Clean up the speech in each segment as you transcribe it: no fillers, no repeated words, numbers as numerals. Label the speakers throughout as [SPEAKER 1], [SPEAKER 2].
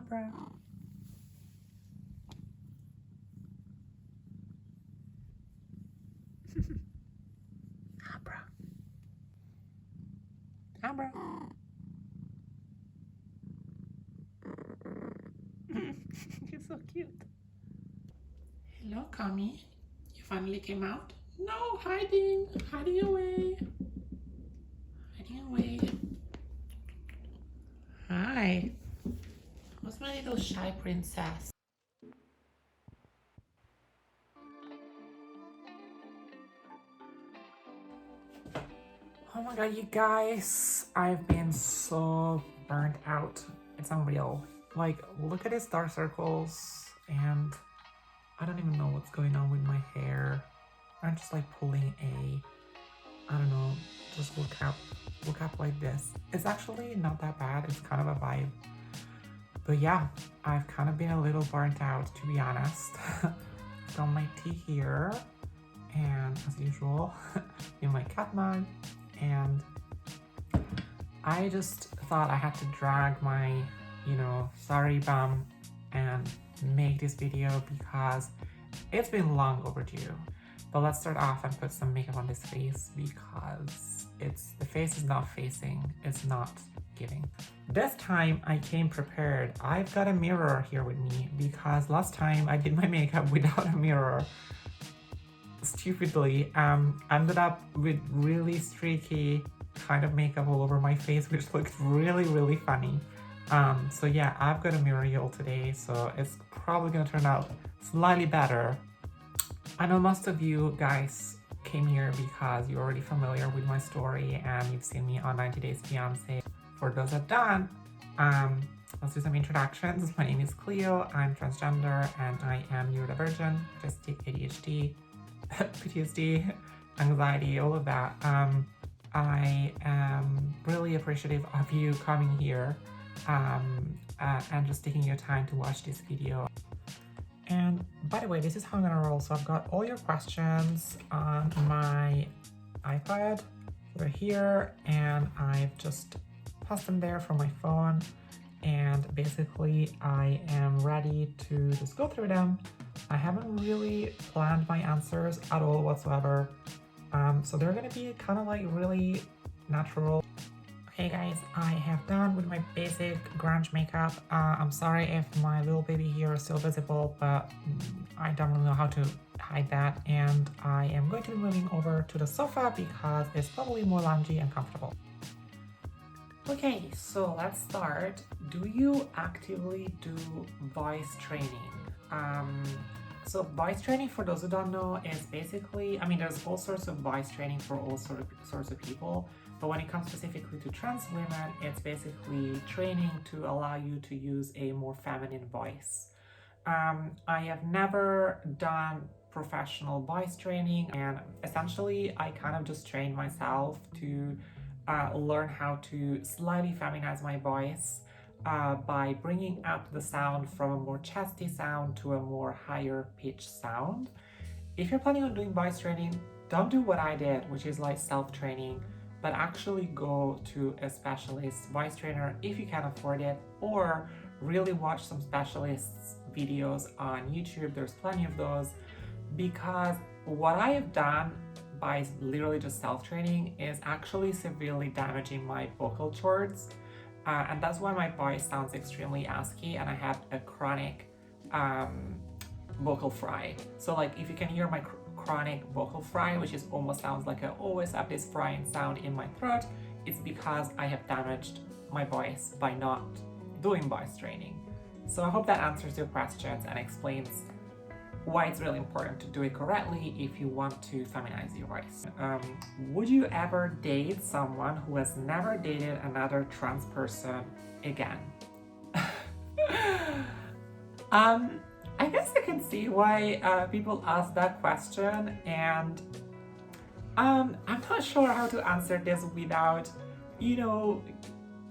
[SPEAKER 1] Abra. Abra. Abra. You're so cute. Hello, Kami. You finally came out? No, hiding. Hiding away. Hiding away. Hi. Who's my little shy princess? Oh my god, you guys, I've been so burnt out. It's unreal. Like, look at these dark circles, and I don't even know what's going on with my hair. I'm just like pulling I don't know, just look up like this. It's actually not that bad, it's kind of a vibe. But yeah, I've kind of been a little burnt out, to be honest. Got my tea here, and as usual, in my cat mug. And I just thought I had to drag my, sorry bum and make this video because it's been long overdue. But let's start off and put some makeup on this face because the face is not facing, it's not giving. This time I came prepared. I've got a mirror here with me because last time I did my makeup without a mirror. Stupidly, ended up with really streaky kind of makeup all over my face, which looked really funny. So yeah, I've got a mirror reel today, so it's probably gonna turn out slightly better. I know most of you guys came here because you're already familiar with my story and you've seen me on 90 Days Fiancé. For those that don't, let's do some introductions. My name is Cleo, I'm transgender, and I am neurodivergent, autistic, ADHD, PTSD, anxiety, all of that. I am really appreciative of you coming here and just taking your time to watch this video. And by the way, this is how I'm gonna roll. So I've got all your questions on my iPad. They're here, and I've just passed them there from my phone. And basically, I am ready to just go through them. I haven't really planned my answers at all whatsoever. So they're gonna be kind of like really natural. Okay guys, I have done with my basic grunge makeup. I'm sorry if my little baby here is still visible, but I don't really know how to hide that. And I am going to be moving over to the sofa because it's probably more loungy and comfortable. Okay, so let's start. Do you actively do voice training? So voice training, for those who don't know, is basically, there's all sorts of voice training for all sorts of people, but when it comes specifically to trans women, it's basically training to allow you to use a more feminine voice. I have never done professional voice training, and essentially I kind of just trained myself to learn how to slightly feminize my voice by bringing up the sound from a more chesty sound to a more higher pitched sound. If you're planning on doing voice training, don't do what I did, which is like self-training, but actually go to a specialist voice trainer if you can afford it, or really watch some specialists' videos on YouTube. There's plenty of those, because what I have done by literally just self-training is actually severely damaging my vocal cords. And that's why my voice sounds extremely ASCII and I have a chronic vocal fry. So like if you can hear my chronic vocal fry, which is almost sounds like I always have this frying sound in my throat, it's because I have damaged my voice by not doing voice training. So I hope that answers your questions and explains why it's really important to do it correctly if you want to feminize your voice. Would you ever date someone who has never dated another trans person again? I guess I can see why people ask that question, and I'm not sure how to answer this without,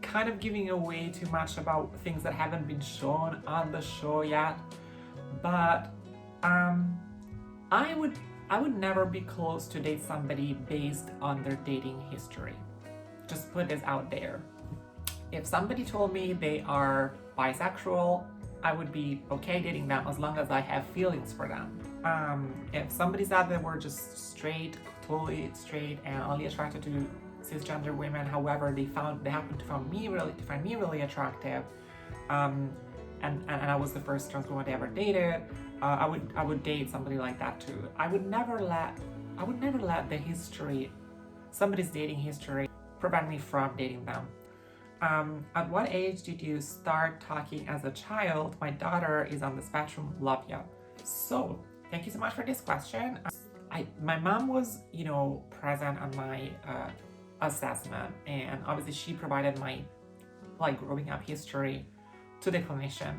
[SPEAKER 1] kind of giving away too much about things that haven't been shown on the show yet. But I would never be close to date somebody based on their dating history. Just put this out there. If somebody told me they are bisexual, I would be okay dating them as long as I have feelings for them. If somebody said they were just straight, totally straight, and only attracted to cisgender women, however, they happened to find me really attractive, and I was the first trans woman they ever dated, I would date somebody like that too. I would never let the history, somebody's dating history, prevent me from dating them. At what age did you start talking as a child? My daughter is on the spectrum. Love ya. So thank you so much for this question. My mom was, present on my assessment, and obviously she provided my growing up history to the clinician.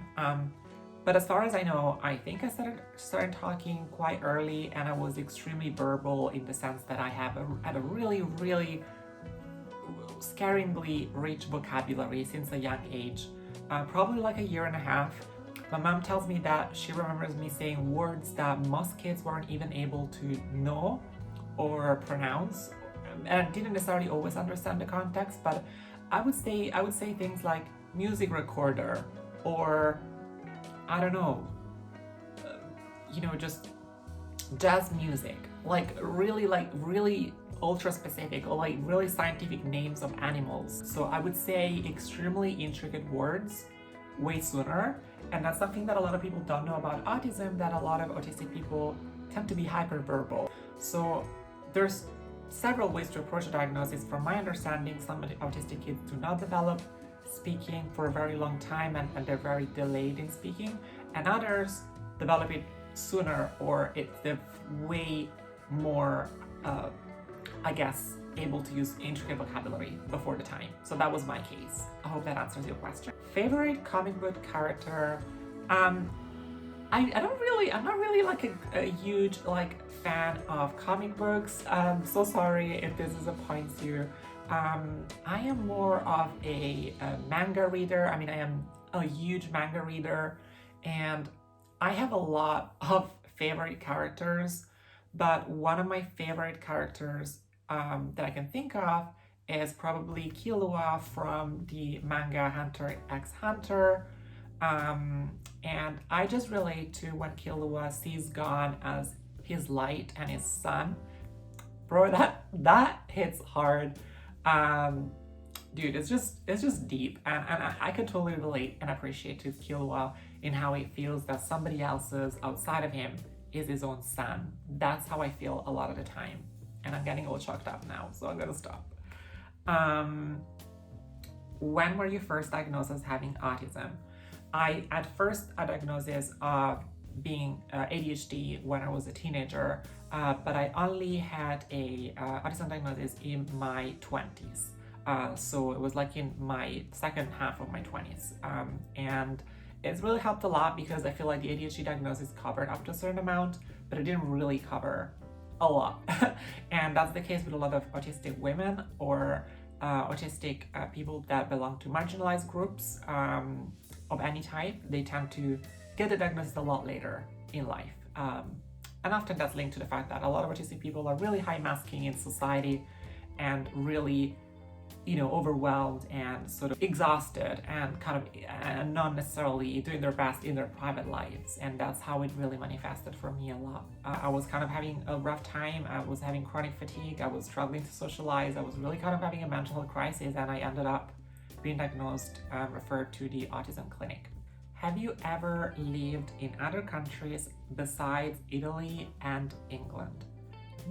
[SPEAKER 1] But as far as I know, I think I started talking quite early, and I was extremely verbal in the sense that I had a really, really scaringly rich vocabulary since a young age, probably like a year and a half. My mom tells me that she remembers me saying words that most kids weren't even able to know or pronounce, and I didn't necessarily always understand the context, but I would say things like music recorder, or I don't know, just jazz music, really ultra specific, or really scientific names of animals. So I would say extremely intricate words way sooner, and that's something that a lot of people don't know about autism, that a lot of autistic people tend to be hyperverbal. So there's several ways to approach a diagnosis. From my understanding, some autistic kids do not develop speaking for a very long time, and they're very delayed in speaking, and others develop it sooner, or they're way more able to use intricate vocabulary before the time. So that was my case. I hope that answers your question. Favorite comic book character? I'm not really a huge fan of comic books. So sorry if this disappoints you. I am more of a manga reader. I am a huge manga reader, and I have a lot of favorite characters, but one of my favorite characters that I can think of is probably Cleo from the manga Hunter x Hunter. And I just relate to when Cleo sees God as his light and his sun. Bro, that hits hard. Dude, it's just deep, and I could totally relate and appreciate to Cleo in how it feels that somebody else's outside of him is his own son. That's how I feel a lot of the time, and I'm getting all choked up now, so I'm gonna stop. When were you first diagnosed as having autism? At first a diagnosis of being ADHD when I was a teenager, but I only had a autism diagnosis in my 20s. So it was in my second half of my 20s. And it's really helped a lot, because I feel like the ADHD diagnosis covered up to a certain amount, but it didn't really cover a lot. And that's the case with a lot of autistic women, or autistic people that belong to marginalized groups of any type. They tend to get the diagnosis a lot later in life. And often that's linked to the fact that a lot of autistic people are really high masking in society, and really, overwhelmed and sort of exhausted, and not necessarily doing their best in their private lives. And that's how it really manifested for me a lot. I was kind of having a rough time. I was having chronic fatigue. I was struggling to socialize. I was really kind of having a mental health crisis, and I ended up being diagnosed, referred to the autism clinic. Have you ever lived in other countries besides Italy and England?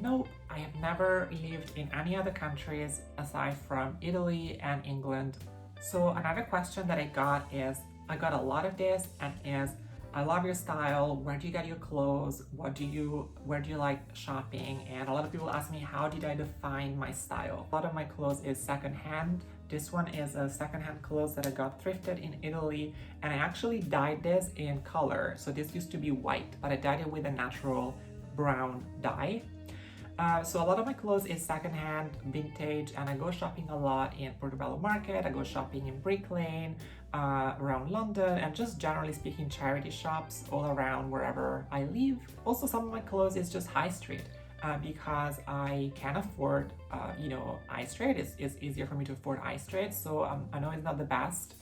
[SPEAKER 1] Nope, I have never lived in any other countries aside from Italy and England. So another question that I got a lot of this, and is, I love your style, where do you get your clothes, where do you like shopping? And a lot of people ask me, how did I define my style? A lot of my clothes is secondhand. This one is a secondhand clothes that I got thrifted in Italy, and I actually dyed this in color. So this used to be white, but I dyed it with a natural brown dye. So a lot of my clothes is secondhand, vintage, and I go shopping a lot in Portobello Market. I go shopping in Brick Lane, around London, and just generally speaking, charity shops all around wherever I live. Also, some of my clothes is just high street. because I can afford, eye straight. It's easier for me to afford eye straight, so I know it's not the best.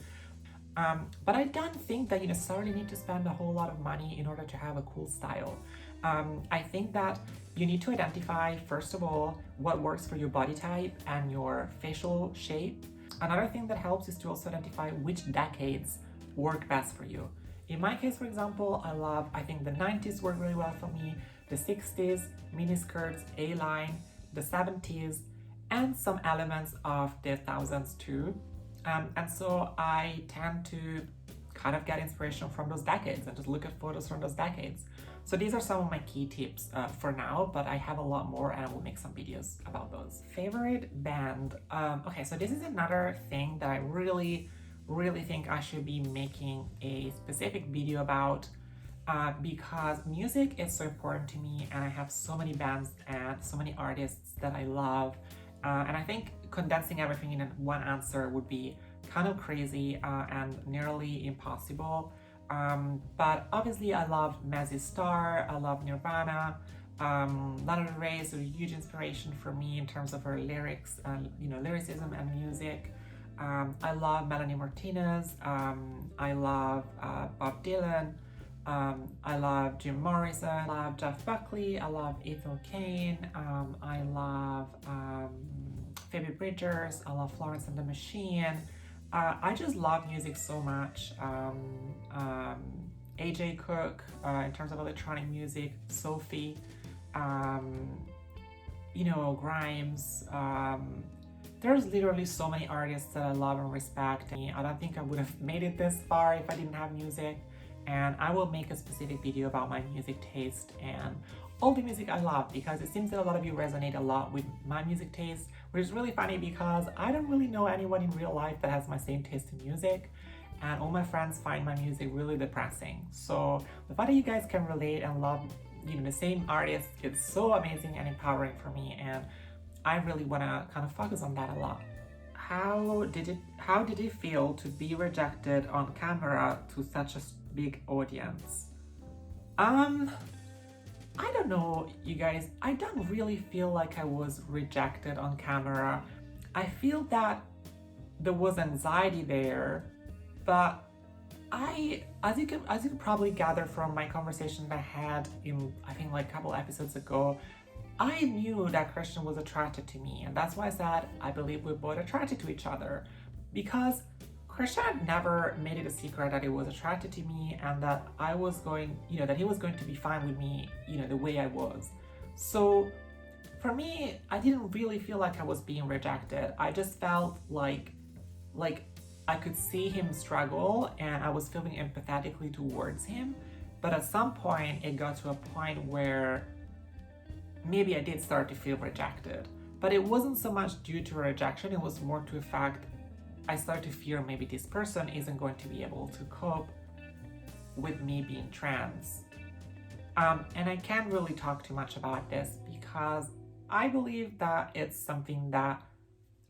[SPEAKER 1] But I don't think that you necessarily need to spend a whole lot of money in order to have a cool style. I think that you need to identify, first of all, what works for your body type and your facial shape. Another thing that helps is to also identify which decades work best for you. In my case, for example, I think the 90s work really well for me, the 60s, miniskirts, A-line, the 70s, and some elements of the thousands too. And so I tend to kind of get inspiration from those decades and just look at photos from those decades. So these are some of my key tips for now, but I have a lot more and I will make some videos about those. Favorite band. Okay, so this is another thing that I really think I should be making a specific video about because music is so important to me and I have so many bands and so many artists that I love. And I think condensing everything in one answer would be kind of crazy and nearly impossible. But obviously I love Mazzy Star, I love Nirvana. Lana Del Rey is a huge inspiration for me in terms of her lyrics, lyricism and music. I love Melanie Martinez. I love Bob Dylan. I love Jim Morrison. I love Jeff Buckley. I love Ethel Cain. I love Phoebe Bridgers. I love Florence and the Machine. I just love music so much. AJ Cook, in terms of electronic music, Sophie, Grimes. There's literally so many artists that I love and respect. I don't think I would have made it this far if I didn't have music. And I will make a specific video about my music taste and all the music I love, because it seems that a lot of you resonate a lot with my music taste, which is really funny because I don't really know anyone in real life that has my same taste in music, and all my friends find my music really depressing. So the fact that you guys can relate and love the same artist is so amazing and empowering for me, and I really want to kind of focus on that a lot. How did it feel to be rejected on camera to such a big audience? I don't know, you guys. I don't really feel like I was rejected on camera. I feel that there was anxiety there, but as you could probably gather from my conversation that I had in, I think, like a couple episodes ago, I knew that Christian was attracted to me, and that's why I said I believe we're both attracted to each other, because Christian never made it a secret that he was attracted to me and that I was going, that he was going to be fine with me, the way I was. So for me, I didn't really feel like I was being rejected. I just felt like I could see him struggle and I was feeling empathetically towards him. But at some point, it got to a point where maybe I did start to feel rejected. But it wasn't so much due to rejection, it was more to the fact I started to fear maybe this person isn't going to be able to cope with me being trans. And I can't really talk too much about this because I believe that it's something that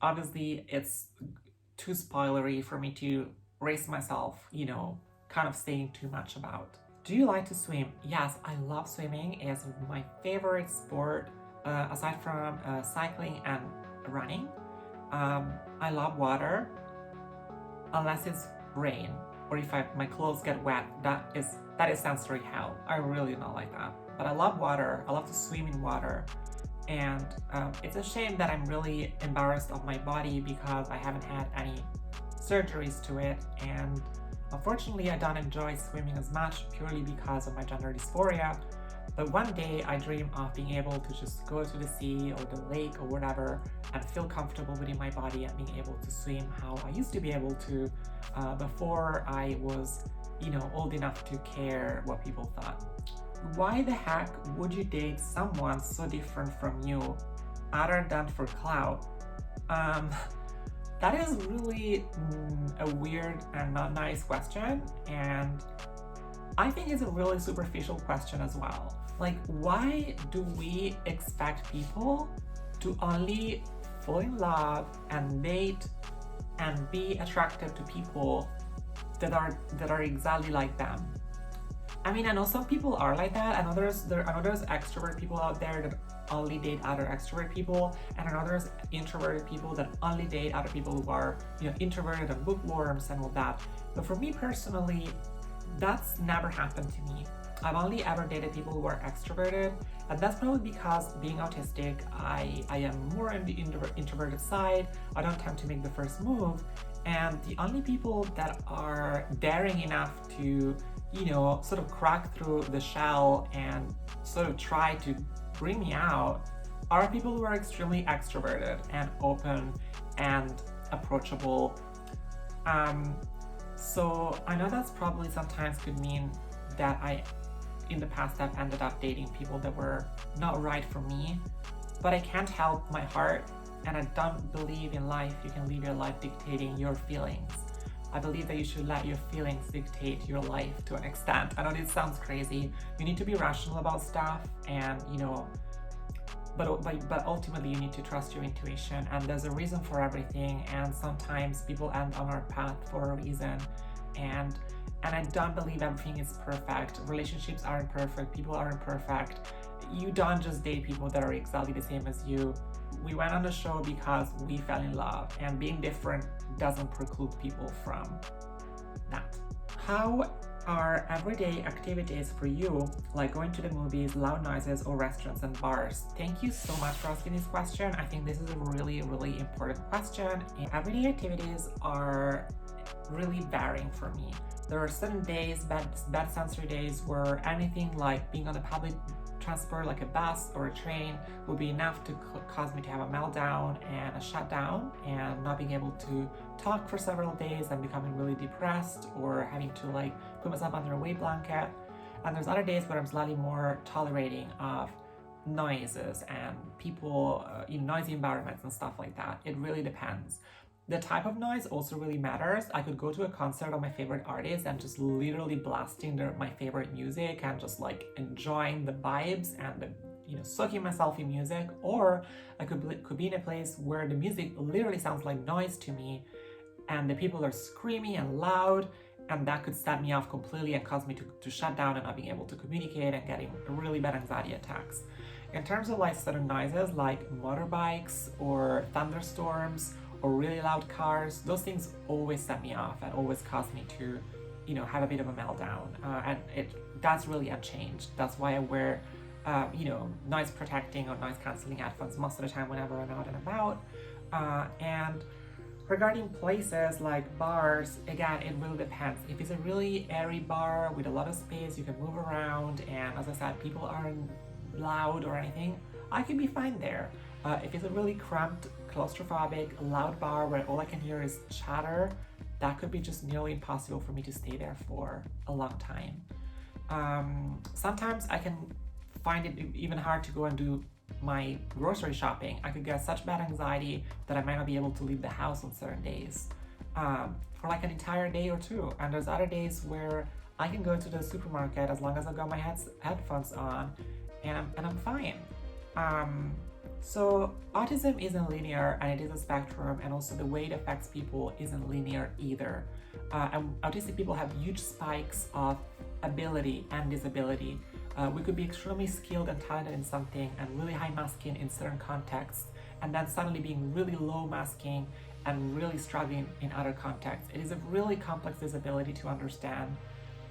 [SPEAKER 1] obviously it's too spoilery for me to raise myself, kind of saying too much about. Do you like to swim? Yes, I love swimming. It's my favorite sport aside from cycling and running. I love water. Unless it's rain or if my clothes get wet, that is sensory hell. I really don't like that. But I love water. I love to swim in water. And it's a shame that I'm really embarrassed of my body because I haven't had any surgeries to it. And unfortunately, I don't enjoy swimming as much purely because of my gender dysphoria. But one day I dream of being able to just go to the sea or the lake or whatever and feel comfortable within my body and being able to swim how I used to be able to before I was, old enough to care what people thought. Why the heck would you date someone so different from you other than for clout? That is really a weird and not nice question, and I think it's a really superficial question as well. Like, why do we expect people to only fall in love and date and be attracted to people that are exactly like them? I mean, I know some people are like that. I know there's extrovert people out there that only date other extrovert people, and others introverted people that only date other people who are, introverted and bookworms and all that. But for me personally, that's never happened to me. I've only ever dated people who are extroverted, and that's probably because being autistic, I am more on the introverted side. I don't tend to make the first move, and the only people that are daring enough to, sort of crack through the shell and sort of try to bring me out are people who are extremely extroverted and open and approachable. So I know that's probably sometimes could mean that in the past I've ended up dating people that were not right for me, but I can't help my heart, and I don't believe in life you can live your life dictating your feelings. I believe that you should let your feelings dictate your life to an extent. I know this sounds crazy. You need to be rational about stuff, and but ultimately you need to trust your intuition, and there's a reason for everything, and sometimes people end on our path for a reason, and I don't believe everything is perfect. Relationships aren't perfect, people aren't perfect. You don't just date people that are exactly the same as you. We went on the show because we fell in love, and being different doesn't preclude people from that. How are everyday activities for you, like going to the movies, loud noises, or restaurants and bars? Thank you so much for asking this question. I think this is a really, really important question. And everyday activities are really varying for me. There are certain days, bad sensory days, where anything like being on the public transport, like a bus or a train, will be enough to cause me to have a meltdown and a shutdown, and not being able to talk for several days and becoming really depressed, or having to like put myself under a weight blanket. And there's other days where I'm slightly more tolerating of noises and people, noisy environments and stuff like that. It really depends. The type of noise also really matters. I could go to a concert of my favorite artist and just literally blasting my favorite music and just like enjoying the vibes and soaking myself in music. Or I could be in a place where the music literally sounds like noise to me, and the people are screaming and loud, and that could set me off completely and cause me to shut down and not being able to communicate and getting really bad anxiety attacks. In terms of like certain noises like motorbikes or thunderstorms or really loud cars, those things always set me off and always cause me to, have a bit of a meltdown. And that's really unchanged. That's why I wear, noise protecting or noise canceling headphones most of the time whenever I'm out and about. And regarding places like bars, again, it really depends. If it's a really airy bar with a lot of space, you can move around, and as I said, people aren't loud or anything, I can be fine there. If it's a really cramped, claustrophobic, loud bar where all I can hear is chatter, that could be just nearly impossible for me to stay there for a long time. Sometimes I can find it even hard to go and do my grocery shopping. I could get such bad anxiety that I might not be able to leave the house on certain days for like an entire day or two. And there's other days where I can go to the supermarket as long as I've got my headphones on, and I'm fine. So autism isn't linear, and it is a spectrum, and also the way it affects people isn't linear either. And autistic people have huge spikes of ability and disability. We could be extremely skilled and talented in something and really high masking in certain contexts, and then suddenly being really low masking and really struggling in other contexts. It is a really complex disability to understand,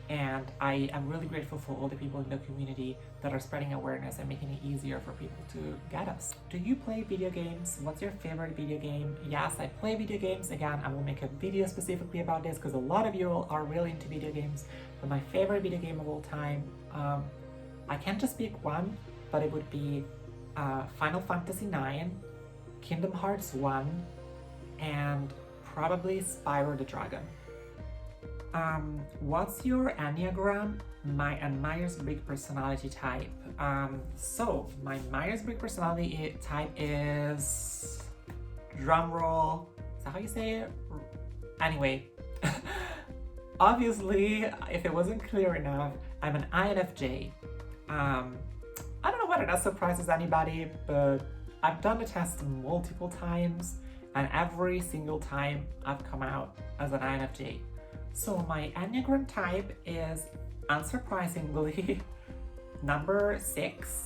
[SPEAKER 1] and I am really grateful for all the people in the community that are spreading awareness and making it easier for people to get us. Do you play video games? What's your favorite video game? Yes, I play video games. Again, I will make a video specifically about this because a lot of you are really into video games. But my favorite video game of all time, I can't just pick one, but it would be Final Fantasy IX, Kingdom Hearts 1, and probably Spyro the Dragon. What's your Enneagram and Myers-Briggs personality type? So my Myers-Briggs personality type is, drumroll, is that how you say it? Anyway, obviously, if it wasn't clear enough, I'm an INFJ. I don't know whether that surprises anybody, but I've done the test multiple times, and every single time I've come out as an INFJ. So my Enneagram type is, unsurprisingly, number 6,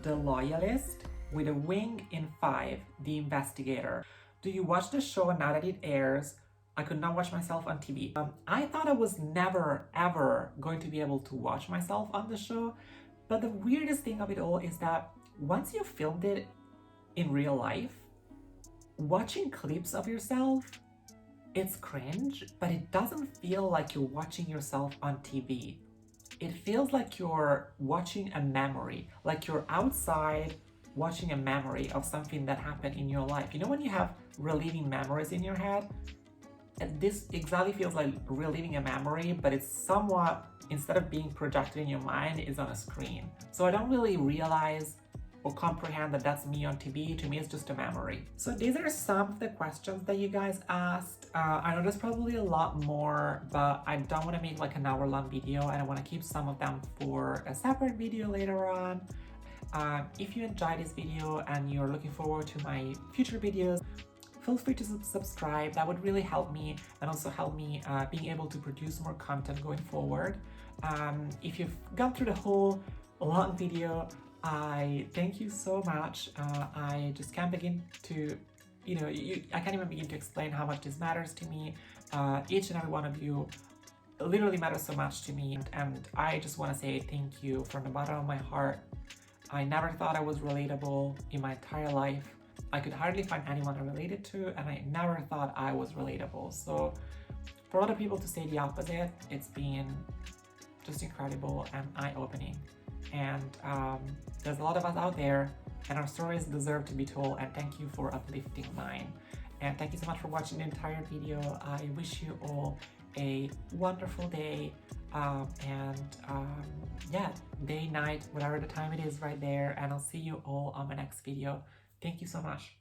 [SPEAKER 1] the loyalist. with a wing in 5, The Investigator. Do you watch the show now that it airs? I could not watch myself on TV. I thought I was never ever going to be able to watch myself on the show, but the weirdest thing of it all is that once you filmed it in real life, watching clips of yourself, it's cringe, but it doesn't feel like you're watching yourself on TV. It feels like you're watching a memory, like you're outside watching a memory of something that happened in your life. You know when you have reliving memories in your head? And this exactly feels like reliving a memory, but it's somewhat, instead of being projected in your mind, is on a screen. So I don't really realize or comprehend that that's me on TV. To me, it's just a memory. So these are some of the questions that you guys asked. I know there's probably a lot more, but I don't want to make like an hour-long video, and I want to keep some of them for a separate video later on. If you enjoyed this video and you're looking forward to my future videos, feel free to subscribe. That would really help me, and also help me being able to produce more content going forward. If you've gone through the whole long video, I thank you so much. I just can't begin to, I can't even begin to explain how much this matters to me. Each and every one of you literally matters so much to me, and I just want to say thank you from the bottom of my heart. I never thought I was relatable in my entire life. I could hardly find anyone I related to, and I never thought I was relatable. So for other people to say the opposite, it's been just incredible and eye-opening. And there's a lot of us out there, and our stories deserve to be told, and thank you for uplifting mine. And thank you so much for watching the entire video. I wish you all a wonderful day, yeah, day, night, whatever the time it is right there, and I'll see you all on my next video. Thank you so much.